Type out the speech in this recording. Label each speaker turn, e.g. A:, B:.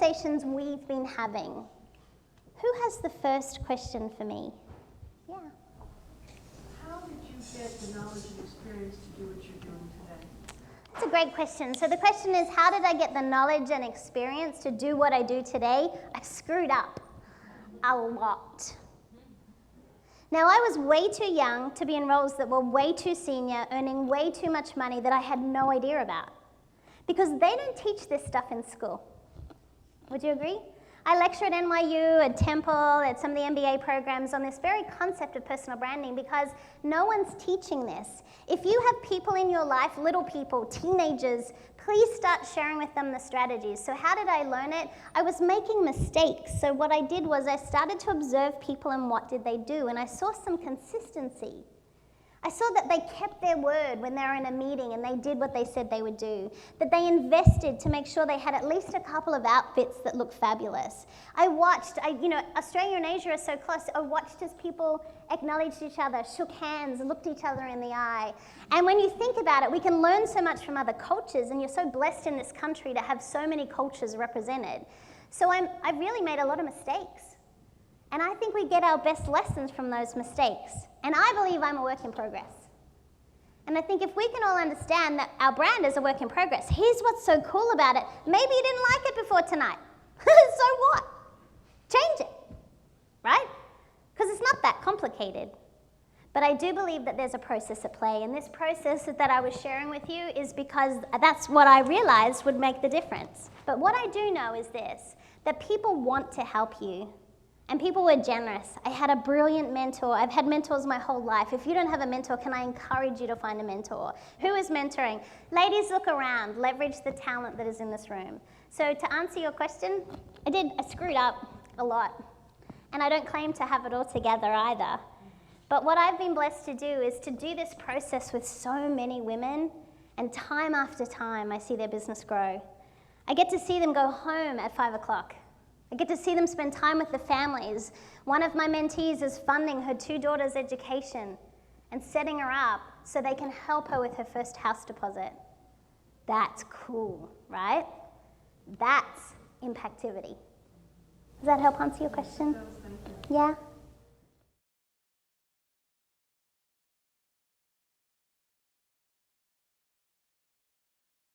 A: conversations we've been having. Who has the first question for me? Yeah.
B: How did you get the knowledge and experience to do what you're doing today?
A: That's a great question. So the question is, how did I get the knowledge and experience to do what I do today? I screwed up a lot. Now, I was way too young to be in roles that were way too senior, earning way too much money that I had no idea about. Because they don't teach this stuff in school. Would you agree? I lecture at NYU, at Temple, at some of the MBA programs on this very concept of personal branding because no one's teaching this. If you have people in your life, little people, teenagers, please start sharing with them the strategies. So how did I learn it? I was making mistakes. So what I did was I started to observe people and what did they do, and I saw some consistency. I saw that they kept their word when they were in a meeting and they did what they said they would do, that they invested to make sure they had at least a couple of outfits that looked fabulous. I watched, Australia and Asia are so close, I watched as people acknowledged each other, shook hands, looked each other in the eye. And when you think about it, we can learn so much from other cultures, and you're so blessed in this country to have so many cultures represented. So I've really made a lot of mistakes. And I think we get our best lessons from those mistakes. And I believe I'm a work in progress. And I think if we can all understand that our brand is a work in progress, here's what's so cool about it. Maybe you didn't like it before tonight. So what? Change it, right? Because it's not that complicated. But I do believe that there's a process at play. And this process that I was sharing with you is because that's what I realized would make the difference. But what I do know is this, that people want to help you. And people were generous. I had a brilliant mentor. I've had mentors my whole life. If you don't have a mentor, can I encourage you to find a mentor? Who is mentoring? Ladies, look around. Leverage the talent that is in this room. So to answer your question, I screwed up a lot. And I don't claim to have it all together either. But what I've been blessed to do is to do this process with so many women, and time after time, I see their business grow. I get to see them go home at 5 o'clock. I get to see them spend time with the families. One of my mentees is funding her 2 daughters' education and setting her up so they can help her with her first house deposit. That's cool, right? That's impactivity. Does that help answer your question?
B: Thank you.
A: Yeah?